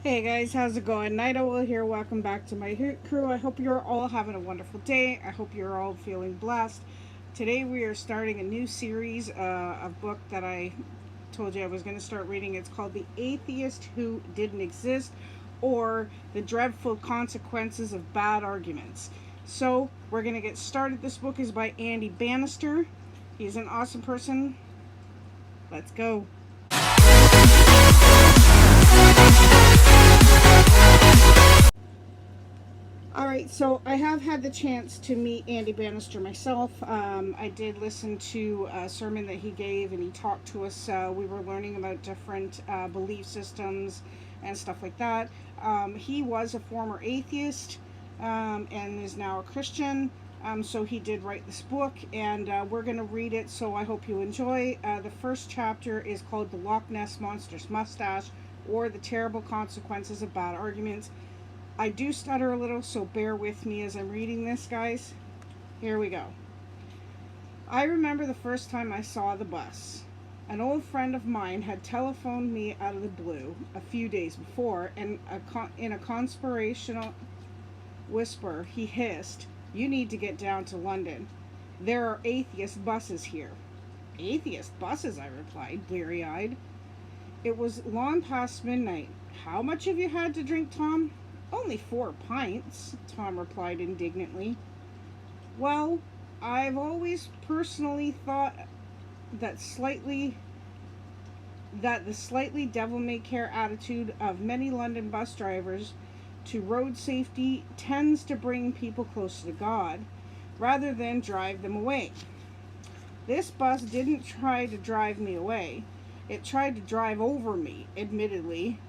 Hey guys, how's it going? Night Owl here. Welcome back to my crew. I hope you're all having a wonderful day. I hope you're all feeling blessed. Today we are starting a new series of book that I told you I was going to start reading. It's called The Atheist Who Didn't Exist, or The Dreadful Consequences of Bad Arguments. So we're going to get started. This book is by Andy Bannister. He's an awesome person. Let's go. All right, so I have had the chance to meet Andy Bannister myself. I did listen to a sermon that he gave, and he talked to us. We were learning about different belief systems and stuff like that. He was a former atheist and is now a Christian. So he did write this book, and we're going to read it, so I hope you enjoy. The first chapter is called The Loch Ness Monster's Mustache, or The Terrible Consequences of Bad Arguments. I do stutter a little, so bear with me as I'm reading this, guys. Here we go. I remember the first time I saw the bus. An old friend of mine had telephoned me out of the blue a few days before, and in a conspirational whisper, he hissed, "You need to get down to London. There are atheist buses here." "Atheist buses?" I replied, bleary-eyed. It was long past midnight. "How much have you had to drink, Tom?" "Only 4 pints," Tom replied indignantly. "Well, I've always personally thought that the slightly devil-may-care attitude of many London bus drivers to road safety tends to bring people closer to God rather than drive them away. This bus didn't try to drive me away. It tried to drive over me, admittedly.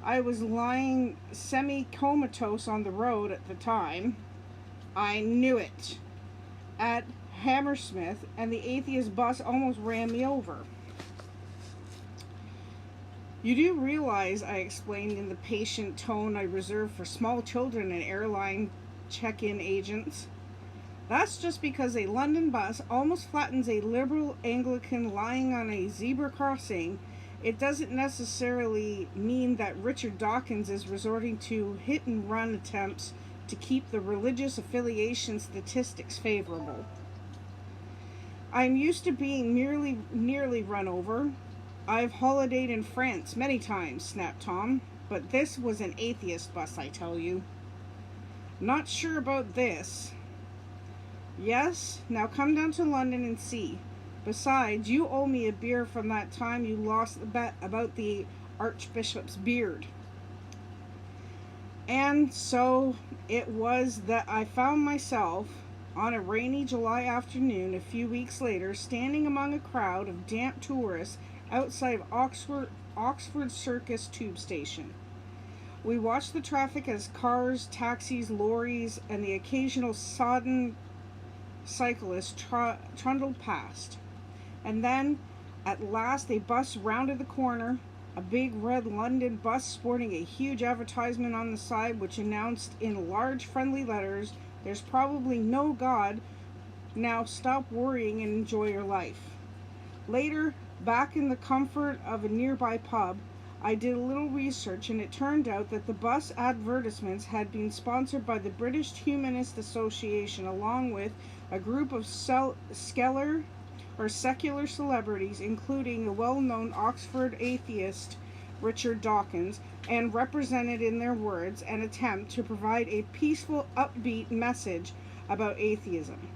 I was lying semi-comatose on the road at the time. I knew it. At Hammersmith, and the atheist bus almost ran me over." "You do realize," I explained in the patient tone I reserve for small children and airline check-in agents, "that's just because a London bus almost flattens a liberal Anglican lying on a zebra crossing. It doesn't necessarily mean that Richard Dawkins is resorting to hit-and-run attempts to keep the religious affiliation statistics favorable." "I'm used to being nearly run over. I've holidayed in France many times," snapped Tom. "But this was an atheist bus, I tell you." "Not sure about this." "Yes, now come down to London and see. Besides, you owe me a beer from that time you lost the bet about the Archbishop's beard." And so it was that I found myself, on a rainy July afternoon a few weeks later, standing among a crowd of damp tourists outside Oxford Circus tube station. We watched the traffic as cars, taxis, lorries, and the occasional sodden cyclist trundled past. And then, at last, a bus rounded the corner, a big red London bus sporting a huge advertisement on the side which announced in large friendly letters, "There's probably no God. Now stop worrying and enjoy your life." Later, back in the comfort of a nearby pub, I did a little research, and it turned out that the bus advertisements had been sponsored by the British Humanist Association, along with a group of secular celebrities, including the well-known Oxford atheist Richard Dawkins, and represented in their words an attempt to provide a peaceful, upbeat message about atheism.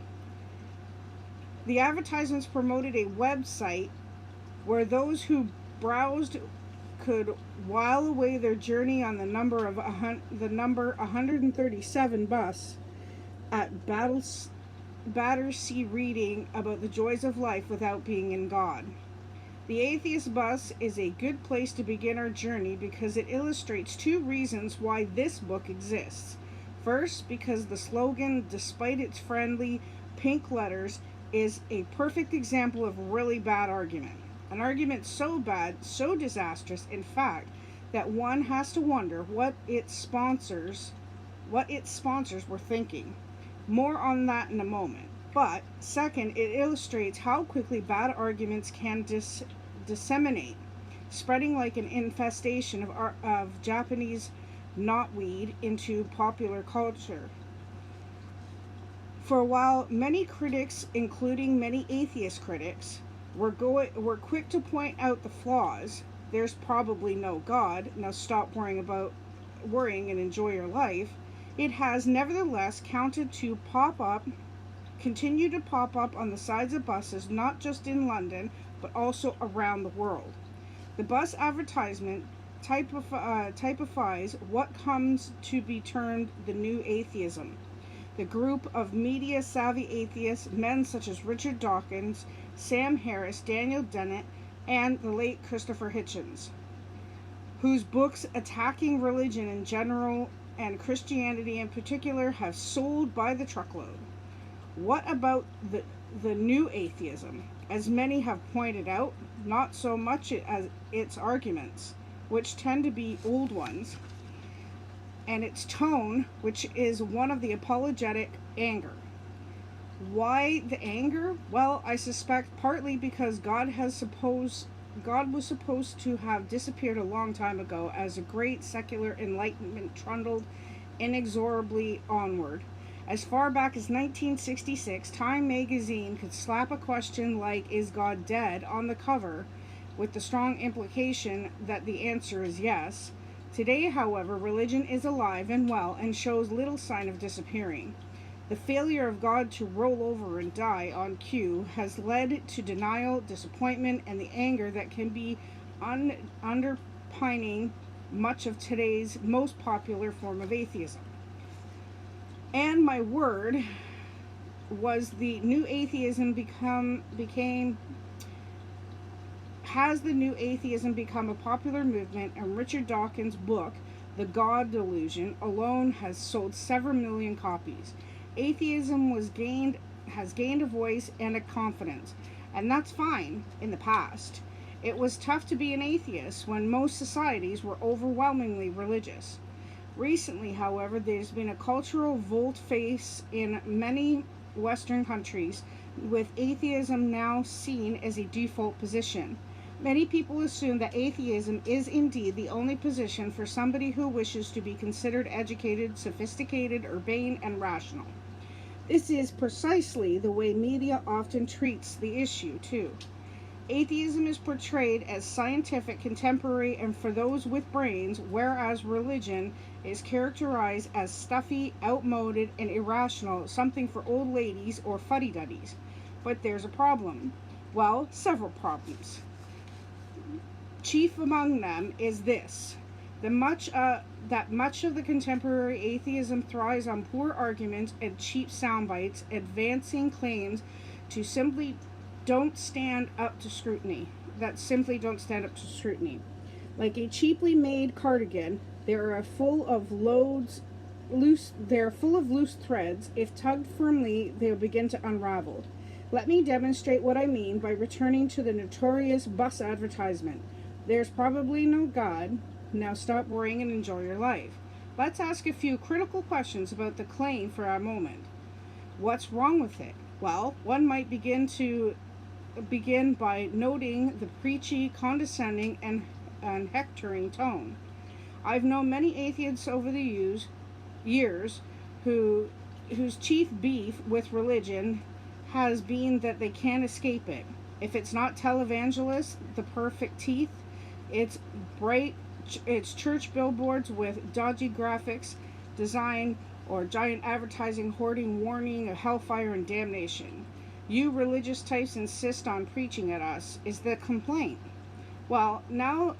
The advertisements promoted a website where those who browsed could while away their journey on the number 137 bus at Battersea, reading about the joys of life without being in God. The Atheist Bus is a good place to begin our journey because it illustrates 2 reasons why this book exists. First, because the slogan, despite its friendly pink letters, is a perfect example of really bad argument. An argument so bad, so disastrous, in fact, that one has to wonder what its sponsors were thinking. More on that in a moment. But second, it illustrates how quickly bad arguments can disseminate. spreading like an infestation of Japanese knotweed into popular culture. For a while, many critics, including many atheist critics, were quick to point out the flaws. There's probably no God. Now stop worrying and enjoy your life. It has nevertheless continue to pop up on the sides of buses, not just in London, but also around the world. The bus advertisement typifies what comes to be termed the new atheism. The group of media-savvy atheists, men such as Richard Dawkins, Sam Harris, Daniel Dennett, and the late Christopher Hitchens, whose books attacking religion in general and Christianity in particular have sold by the truckload. What about the new atheism? As many have pointed out, not so much as its arguments, which tend to be old ones, and its tone, which is one of the apologetic anger. Why the anger? Well, I suspect partly because God was supposed to have disappeared a long time ago as a great secular enlightenment trundled inexorably onward. As far back as 1966, Time magazine could slap a question like, "Is God dead?" on the cover, with the strong implication that the answer is yes. Today, however, religion is alive and well and shows little sign of disappearing. The failure of God to roll over and die on cue has led to denial, disappointment, and the anger that can be underpinning much of today's most popular form of atheism. And my word, has the new atheism become a popular movement? And Richard Dawkins' book, The God Delusion, alone has sold several million copies. Atheism has gained a voice and a confidence, and that's fine in the past. It was tough to be an atheist when most societies were overwhelmingly religious. Recently, however, there's been a cultural volte-face in many Western countries, with atheism now seen as a default position. Many people assume that atheism is indeed the only position for somebody who wishes to be considered educated, sophisticated, urbane, and rational. This is precisely the way media often treats the issue, too. Atheism is portrayed as scientific, contemporary, and for those with brains, whereas religion is characterized as stuffy, outmoded, and irrational, something for old ladies or fuddy-duddies. But there's a problem. Well, several problems. Chief among them is this: that much of the contemporary atheism thrives on poor arguments and cheap sound bites, advancing claims to simply don't stand up to scrutiny. Like a cheaply made cardigan, they are full of loose threads. If tugged firmly, they'll begin to unravel. Let me demonstrate what I mean by returning to the notorious bus advertisement. There's probably no God. Now stop worrying and enjoy your life. Let's ask a few critical questions about the claim for a moment. What's wrong with it? Well, one might begin by noting the preachy, condescending, and hectoring tone. I've known many atheists over the years whose chief beef with religion has been that they can't escape it. If it's not televangelists, the perfect teeth, it's church billboards with dodgy graphics design, or giant advertising hoarding warning of hellfire and damnation. You religious types insist on preaching at us, is the complaint. Well, now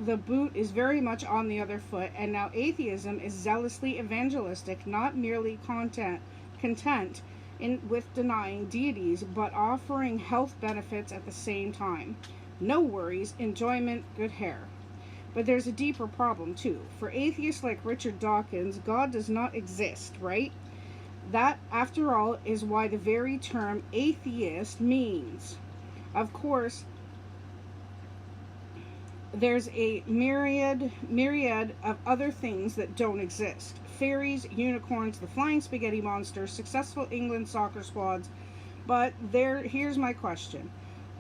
the boot is very much on the other foot, and now atheism is zealously evangelistic, not merely content with denying deities, but offering health benefits at the same time. No worries, enjoyment, good hair. But there's a deeper problem too. For atheists like Richard Dawkins, God does not exist, right? That, after all, is why the very term atheist means. Of course, there's a myriad of other things that don't exist. Fairies, unicorns, the flying spaghetti monster, successful England soccer squads. But here's my question.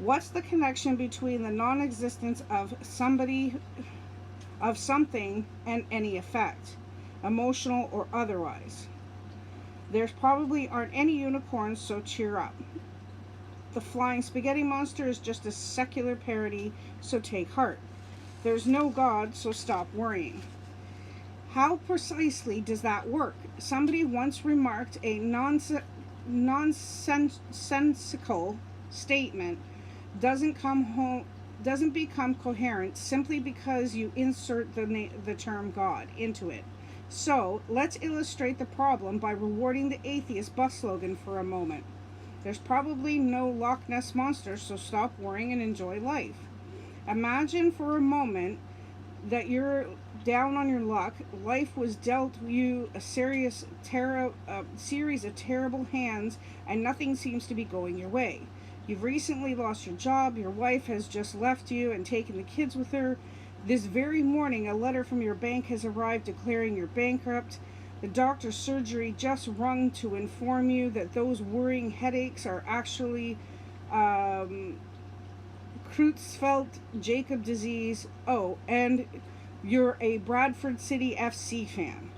What's the connection between the non-existence of something and any effect, emotional or otherwise? There's probably aren't any unicorns, so cheer up. The flying spaghetti monster is just a secular parody, so take heart. There's no God, so stop worrying. How precisely does that work? Somebody once remarked a nonsensical statement doesn't become coherent simply because you insert the term God into it. So let's illustrate the problem by rewarding the Atheist Bus slogan for a moment. There's probably no Loch Ness monster, so stop worrying and enjoy life. Imagine for a moment that you're down on your luck. Life was dealt you a series of terrible hands, and nothing seems to be going your way. You've recently lost your job, your wife has just left you and taken the kids with her. This very morning, a letter from your bank has arrived declaring you're bankrupt. The doctor's surgery just rung to inform you that those worrying headaches are actually Creutzfeldt-Jakob disease. Oh, and you're a Bradford City FC fan.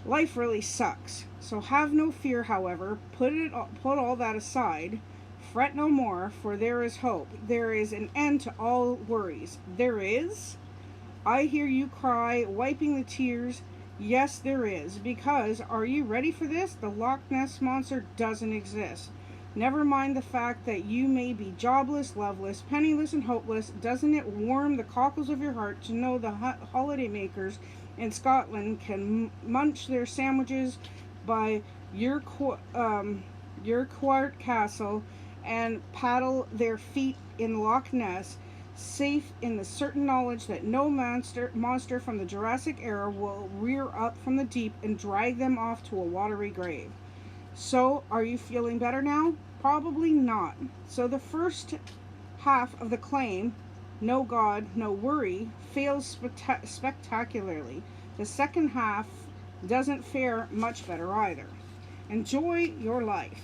Life really sucks. So have no fear, however. Put all that aside. Fret no more, for there is hope. There is an end to all worries. There is? I hear you cry, wiping the tears. Yes, there is. Because, are you ready for this? The Loch Ness monster doesn't exist. Never mind the fact that you may be jobless, loveless, penniless, and hopeless. Doesn't it warm the cockles of your heart to know the holiday makers in Scotland can munch their sandwiches by your quart castle and paddle their feet in Loch Ness, safe in the certain knowledge that no monster from the Jurassic era will rear up from the deep and drag them off to a watery grave? So, are you feeling better now? Probably not. So the first half of the claim, no God, no worry, fails spectacularly. The second half doesn't fare much better either. Enjoy your life.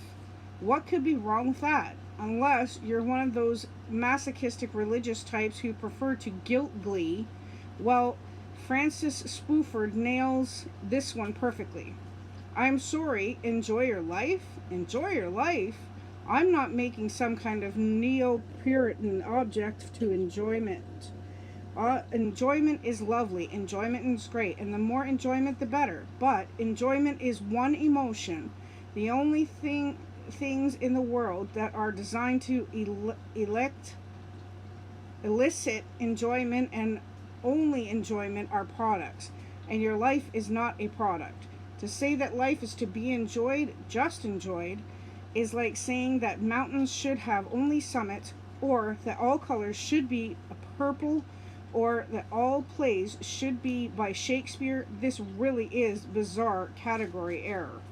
What could be wrong with that? Unless you're one of those masochistic religious types who prefer to guilt glee. Well, Francis Spofford nails this one perfectly. I'm sorry, enjoy your life? Enjoy your life? I'm not making some kind of neo-Puritan object to enjoyment. Enjoyment is lovely, enjoyment is great, and the more enjoyment the better. But enjoyment is one emotion. The only things in the world that are designed to elicit enjoyment and only enjoyment are products, and your life is not a product. To say that life is to be enjoyed, just enjoyed, is like saying that mountains should have only summits, or that all colors should be purple, or that all plays should be by Shakespeare. This really is bizarre category error.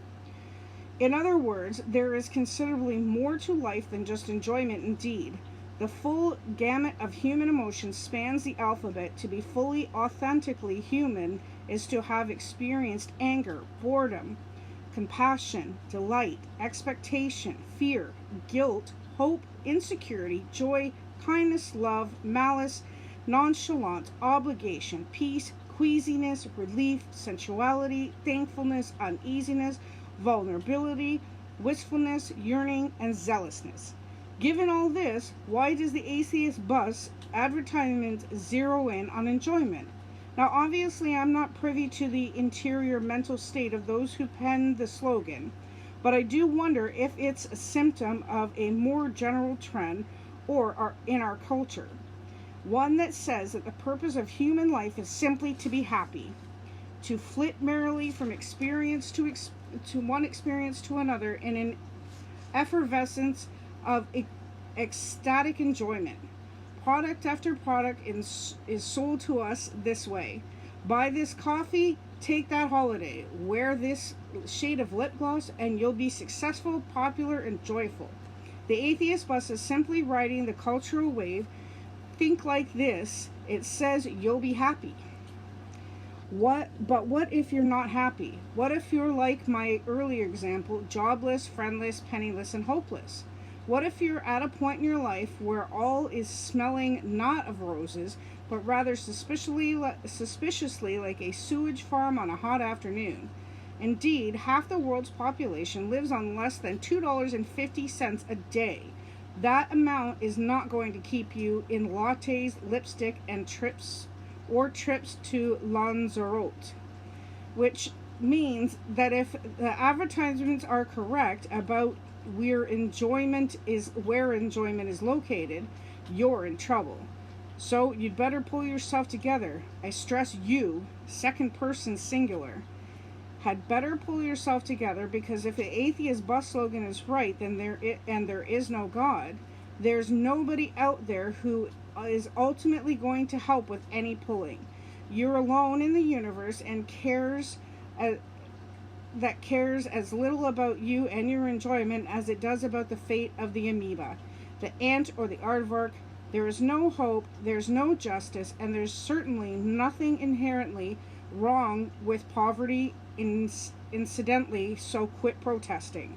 In other words, there is considerably more to life than just enjoyment indeed. The full gamut of human emotions spans the alphabet. To be fully, authentically human is to have experienced anger, boredom, compassion, delight, expectation, fear, guilt, hope, insecurity, joy, kindness, love, malice, nonchalance, obligation, peace, queasiness, relief, sensuality, thankfulness, uneasiness, vulnerability, wistfulness, yearning, and zealousness. Given all this, why does the Atheist Bus advertisement zero in on enjoyment? Now, obviously, I'm not privy to the interior mental state of those who penned the slogan, but I do wonder if it's a symptom of a more general trend in our culture. One that says that the purpose of human life is simply to be happy, to flit merrily from experience to one experience to another in an effervescence of ecstatic enjoyment. Product after product is sold to us this way. Buy this coffee, take that holiday. Wear this shade of lip gloss, and you'll be successful, popular, and joyful. The Atheist Bus is simply riding the cultural wave. Think like this. It says you'll be happy. But what if you're not happy? What if you're like my earlier example, jobless, friendless, penniless, and hopeless? What if you're at a point in your life where all is smelling not of roses, but rather suspiciously like a sewage farm on a hot afternoon? Indeed, half the world's population lives on less than $2.50 a day. That amount is not going to keep you in lattes, lipstick, and trips to Lanzarote, which means that if the advertisements are correct about where enjoyment is located, you're in trouble. So you'd better pull yourself together. I stress you, second person singular. Had better pull yourself together, because if the Atheist Bus slogan is right, then there is no God, there's nobody out there who is ultimately going to help with any pulling. You're alone in the universe and cares as little about you and your enjoyment as it does about the fate of the amoeba, the ant, or the aardvark. There is no hope, there's no justice, and there's certainly nothing inherently wrong with poverty incidentally, so quit protesting.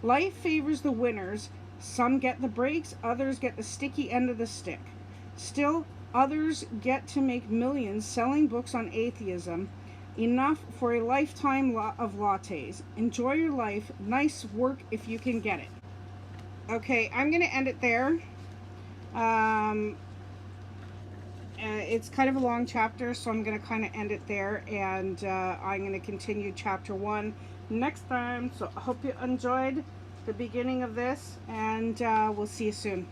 Life favors the winners. Some get the breaks, others get the sticky end of the stick. Still, others get to make millions selling books on atheism, enough for a lifetime of lattes. Enjoy your life. Nice work if you can get it. Okay, I'm going to end it there. It's kind of a long chapter, so I'm going to kind of end it there, and I'm going to continue chapter 1 next time. So I hope you enjoyed the beginning of this, and we'll see you soon.